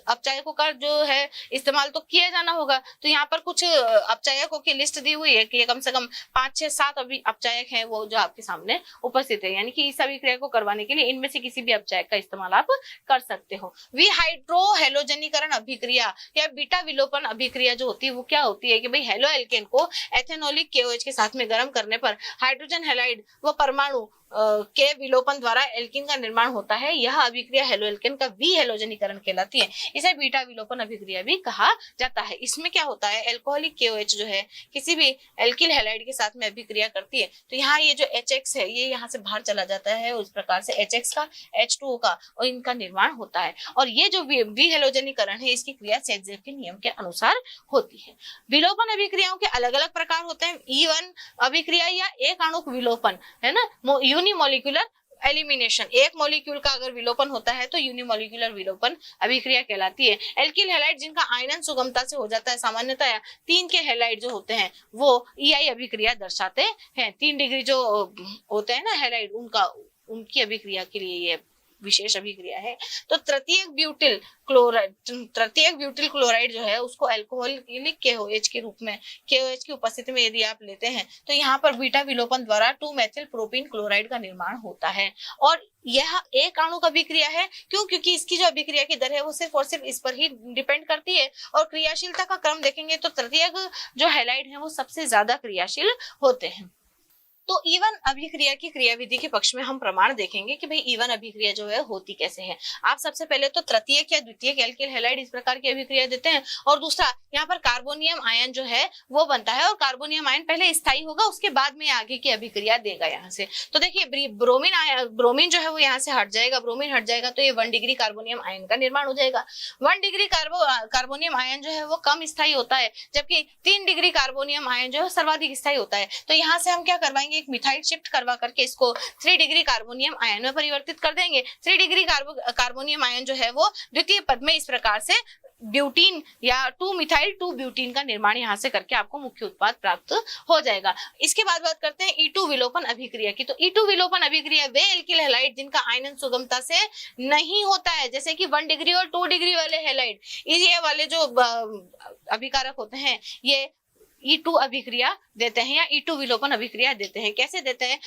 Speaker 1: अपचायकों का जो है इस्तेमाल तो किया जाना होगा। तो यहाँ पर कुछ अपचायकों की लिस्ट दी हुई है कि कम से कम 5, 6, 7 अभी अपचायक हैं वो जो आपके सामने उपस्थित है, यानी कि इस अभिक्रिया को करवाने के लिए इनमें से किसी भी अपचायक का इस्तेमाल आप कर सकते हो। विहाइड्रोहेलोजनीकरण अभिक्रिया या बीटा विलोपन अभिक्रिया जो होती है वो क्या होती है कि भाई हेलो एल्केन को एथेनॉलिक KOH के साथ में गर्म करने पर हाइड्रोजन हैलाइड व परमाणु के विलोपन द्वारा एल्कीन का निर्माण होता है। यह अभिक्रिया हेलो एल्केन का विहेलोजनीकरण कहलाती है। इसे बीटा विलोपन अभिक्रिया भी कहा जाता है। इसमें क्या होता है, एल्कोहलिक KOH जो है किसी भी एल्किल हैलाइड के साथ में अभिक्रिया करती है तो यहाँ ये जो HX है ये यहाँ से बाहर चला जाता है, उस प्रकार से HX का H2O का और इनका निर्माण होता है। और ये जो विहेलोजनीकरण है इसकी अभिक्रिया सेज़र के नियम के अनुसार होती है। विलोपन अभिक्रियाओं के अलग अलग प्रकार होते हैं। E1 अभिक्रिया या एक आणुक विलोपन है ना, यूनिमोलिकुलर एलिमिनेशन, एक मॉलिक्यूल का अगर विलोपन होता है तो यूनिमोलिकुलर विलोपन अभिक्रिया कहलाती है। एल्किल हैलाइड जिनका आयनन सुगमता से हो जाता है, सामान्यतः 3 के हैलाइड जो होते हैं वो EI अभिक्रिया दर्शाते हैं। 3 डिग्री जो होते हैं ना हैलाइड, उनकी अभिक्रिया के लिए ये विशेष अभिक्रिया है। तो तृतीयक ब्यूटिल क्लोराइड जो है उसको अल्कोहलिक KOH के रूप में, KOH की उपस्थिति में यदि आप लेते हैं तो यहाँ पर बीटा विलोपन द्वारा 2-मेथिल प्रोपीन क्लोराइड का निर्माण होता है। और यह एक आणुक अभिक्रिया है। क्यों? क्योंकि इसकी जो अभिक्रिया की दर है वो सिर्फ और सिर्फ इस पर ही डिपेंड करती है। और क्रियाशीलता का क्रम देखेंगे तो तृतीयक जो हैलाइड है वो सबसे ज्यादा क्रियाशील होते हैं। तो E1 अभिक्रिया की क्रियाविधि के पक्ष में हम प्रमाण देखेंगे कि भाई E1 अभिक्रिया जो है होती कैसे है। आप सबसे पहले तो तृतीयक या द्वितीयक एल्किल हैलाइड इस प्रकार की अभिक्रिया देते हैं, और दूसरा यहाँ पर कार्बोनियम आयन जो है वो बनता है, और कार्बोनियम आयन पहले स्थायी होगा, उसके बाद में आगे की अभिक्रिया देगा यहाँ से। तो देखिए ब्रोमीन जो है वो यहाँ से हट जाएगा, ब्रोमीन हट जाएगा तो ये 1 डिग्री कार्बोनियम आयन का निर्माण हो जाएगा। 1 डिग्री कार्बोनियम आयन जो है वो कम स्थायी होता है, जबकि 3 डिग्री कार्बोनियम आयन जो है सर्वाधिक स्थायी होता है। तो यहाँ से हम क्या करवाएंगे, एक मिथाइल शिफ्ट करवा करके इसको 3 डिग्री कार्बोनियम आयन में परिवर्तित कर देंगे। 3 डिग्री कार्बोनियम आयन जो है वो द्वितीय पद में इस प्रकार से ब्यूटीन या 2-मिथाइल 2-ब्यूटीन का निर्माण यहाँ से करके आपको मुख्य उत्पाद प्राप्त हो जाएगा। इसके बाद बात करते हैं E2 विलोपन अभिक्रिया की। तो E2 विलोपन अभिक्रिया वे एल्किल हैलाइड जिनका आयनन सुगमता से नहीं होता है, जैसे कि 1 डिग्री और 2 डिग्री वाले हैलाइड, ये वाले जो अभिकारक होते हैं ये E2 अभिक्रिया देते हैं या E2 विलोपन अभिक्रिया देते हैं। कैसे देते हैं?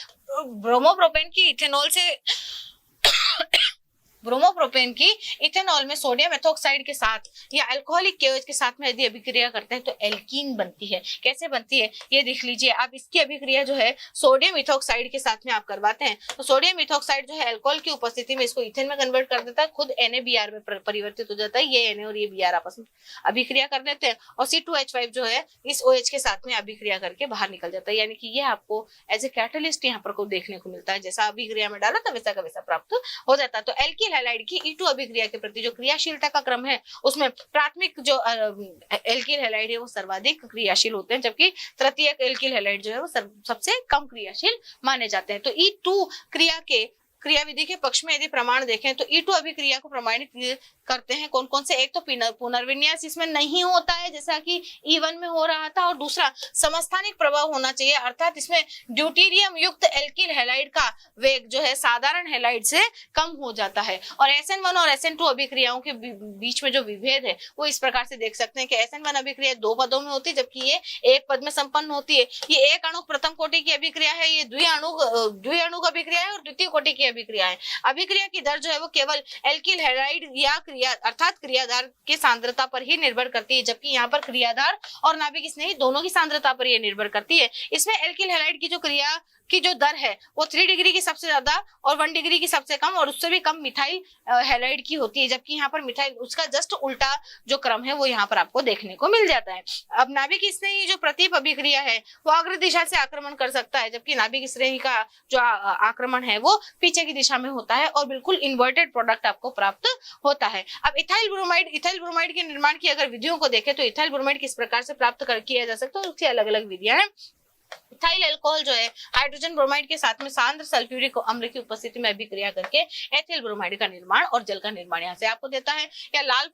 Speaker 1: ब्रोमोप्रोपेन की इथेनॉल में सोडियम एथोक्साइड के साथ या अल्कोहलिक KOH के साथ में यदि अभिक्रिया करते हैं तो एल्कीन बनती है। कैसे बनती है ये देख लीजिए आप। इसकी अभिक्रिया जो है सोडियम इथोक्साइड के साथ में आप करवाते हैं तो सोडियम इथोक्साइड जो है अल्कोहल की उपस्थिति में इसको इथेन में कन्वर्ट कर देता है, खुद NaBr में परिवर्तित हो जाता है। ये Na और ये Br आपस में अभिक्रिया कर देते हैं और C2H5 जो है इस OH के साथ में अभिक्रिया करके बाहर निकल जाता है। यानी कि ये आपको एज ए कैटलिस्ट यहाँ पर को देखने को मिलता है, जैसा अभिक्रिया में डाला था वैसा का वैसा प्राप्त हो जाता है। तो एल्किल हैलाइड की E2 अभिक्रिया के प्रति जो क्रियाशीलता का क्रम है उसमें प्राथमिक जो एल्किल हैलाइड है वो सर्वाधिक क्रियाशील होते हैं, जबकि तृतीयक एल्किल हैलाइड जो है वो सबसे कम क्रियाशील माने जाते हैं। तो E2 क्रियाविधि के पक्ष में यदि प्रमाण देखें तो E2 अभिक्रिया को प्रमाणित करते हैं कौन कौन से? एक तो पुनर्विन्यास इसमें नहीं होता है जैसा कि E1 में हो रहा था, और दूसरा समस्थानिक प्रभाव होना चाहिए, अर्थात इसमें ड्यूटेरियम युक्त एल्किल हैलाइड का वेग जो है साधारण हैलाइड से कम हो जाता है। और SN1 और SN2 अभिक्रियाओं के बीच में जो विभेद है वो इस प्रकार से देख सकते हैं कि SN1 अभिक्रिया 2 पदों में होती है जबकि ये 1 पद में संपन्न होती है। ये एक अणुक प्रथम कोटि की अभिक्रिया है, ये द्विअणुक अभिक्रिया है और द्वितीय कोटि की अभिक्रिया है। अभिक्रिया की दर जो है वो केवल एल्किल हैलाइड या अर्थात क्रियाधार की सांद्रता पर ही निर्भर करती है, जबकि यहाँ पर क्रियाधार और नाभिक स्नेही दोनों की सांद्रता पर यह निर्भर करती है। इसमें एल्किल हैलाइड की जो क्रिया की जो दर है वो 3 डिग्री की सबसे ज्यादा और 1 डिग्री की सबसे कम और उससे भी कम मिथाइल हैलाइड की होती है, जबकि यहाँ पर मिथाइल उसका जस्ट उल्टा जो क्रम है वो यहाँ पर आपको देखने को मिल जाता है। अब नाभिक स्नेही जो प्रतीप अभिक्रिया है वो अग्र दिशा से आक्रमण कर सकता है, जबकि नाभिक स्नेही का जो आक्रमण है वो पीछे की दिशा में होता है और बिल्कुल इन्वर्टेड प्रोडक्ट आपको प्राप्त होता है। अब इथाइल ब्रोमाइड के निर्माण की अगर विधियों को देखें तो इथाइल ब्रोमाइड किस प्रकार से प्राप्त किया जा सकता है, उसकी अलग अलग विधियां हैं। इथाइल अल्कोहल जो है हाइड्रोजन ब्रोमाइड के साथ में सांद्र सल्फ्यूरिक अम्ल की उपस्थिति में अभिक्रिया करके एथिल ब्रोमाइड का निर्माण और जल का निर्माण यहाँ से आपको देता है। या लाल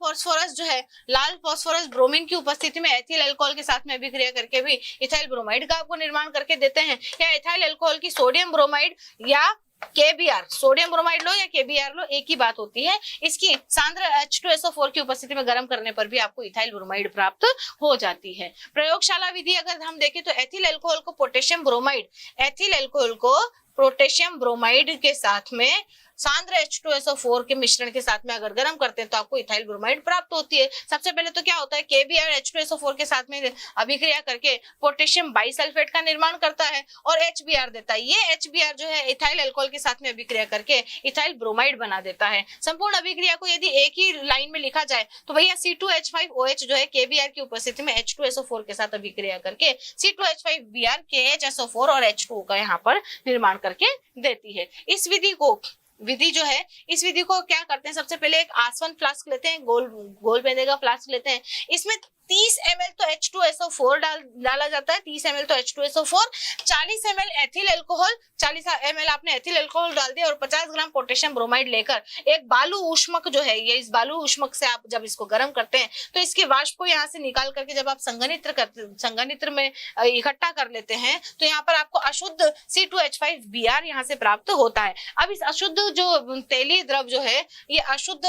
Speaker 1: फास्फोरस ब्रोमीन की उपस्थिति में एथिल अल्कोहल के साथ में अभिक्रिया करके भी इथाइल ब्रोमाइड का आपको निर्माण करके देते हैं। या इथाइल अल्कोहल की सोडियम ब्रोमाइड या KBr, सोडियम ब्रोमाइड लो या KBr लो एक ही बात होती है। इसकी सांद्र H2SO4 की उपस्थिति में गर्म करने पर भी आपको इथाइल ब्रोमाइड प्राप्त हो जाती है। प्रयोगशाला विधि अगर हम देखें तो एथिल अल्कोहल को पोटेशियम ब्रोमाइड के साथ में सांद्र H2SO4 के मिश्रण के साथ में अगर गर्म करते हैं तो आपको इथाइल ब्रोमाइड प्राप्त होती है। सबसे पहले तो क्या होता है, KBr H2SO4 के साथ में अभिक्रिया करके पोटेशियम बाइसल्फेट का निर्माण करता है और HBr देता है। ये HBr जो है इथाइल अल्कोहल के साथ में अभिक्रिया करके इथाइल ब्रोमाइड बना देता है। संपूर्ण अभिक्रिया को यदि एक ही लाइन में लिखा जाए तो भैया C2H5OH जो है KBr की उपस्थिति में H2SO4 के साथ अभिक्रिया करके C2H5Br KHSO4 और H2O का यहाँ पर निर्माण करके देती है। इस विधि को विधि जो है, इस विधि को क्या करते हैं, सबसे पहले एक आसवन फ्लास्क लेते हैं, गोल बेंदे का फ्लास्क लेते हैं, इसमें 30 ml तो H2SO4 डाला जाता है, 30 ml तो H2SO4, 40 ml ethyl alcohol, 40 ml आपने एथिल अल्कोहल डाल दिया और 50 ग्राम पोटेशियम ब्रोमाइड लेकर एक बालू ऊष्मक जो है, ये इस बालू ऊष्मक से आप जब इसको गर्म करते हैं तो इसके वाष्प को यहाँ से निकाल करके जब आप संघनित्र में इकट्ठा कर लेते हैं तो यहाँ पर आपको अशुद्ध C2H5Br यहाँ से प्राप्त होता है। अब इस अशुद्ध जो तेलीय द्रव जो है, ये अशुद्ध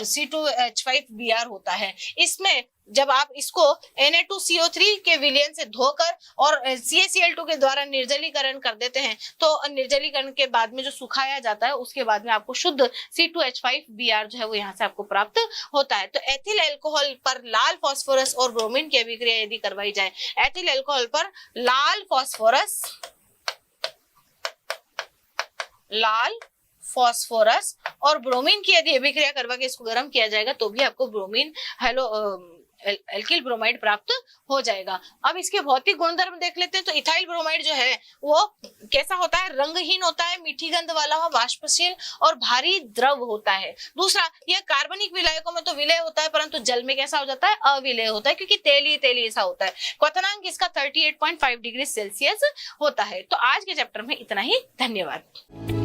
Speaker 1: C2H5Br होता है। इसमें जब आप इसको Na2CO3 के विलयन से धोकर और CaCl2 के द्वारा निर्जलीकरण कर देते हैं तो निर्जलीकरण के बाद में जो सुखाया जाता है उसके बाद में आपको शुद्ध C2H5Br जो है वो यहाँ से आपको प्राप्त होता है। तो एथिल अल्कोहल पर लाल फास्फोरस और ब्रोमीन की अभिक्रिया यदि करवाई जाए, एथिल अल्कोहल पर लाल फास्फोरस और ब्रोमीन की यदि अभिक्रिया करवा के इसको गर्म किया जाएगा तो भी आपको ब्रोमीन एल्किल ब्रोमाइड प्राप्त हो जाएगा। अब इसके भौतिक गुणधर्म देख लेते हैं। तो इथाइल ब्रोमाइड जो है वो कैसा होता है, रंगहीन होता है, मीठी गंध वाला हो, वाष्पशील और भारी द्रव होता है। दूसरा, यह कार्बनिक विलायकों में तो विलय होता है परंतु जल में कैसा हो जाता है, अविलय होता है, क्योंकि तेली ऐसा होता है। क्वथनांक इसका 38.5 डिग्री सेल्सियस होता है। तो आज के चैप्टर में इतना ही। धन्यवाद।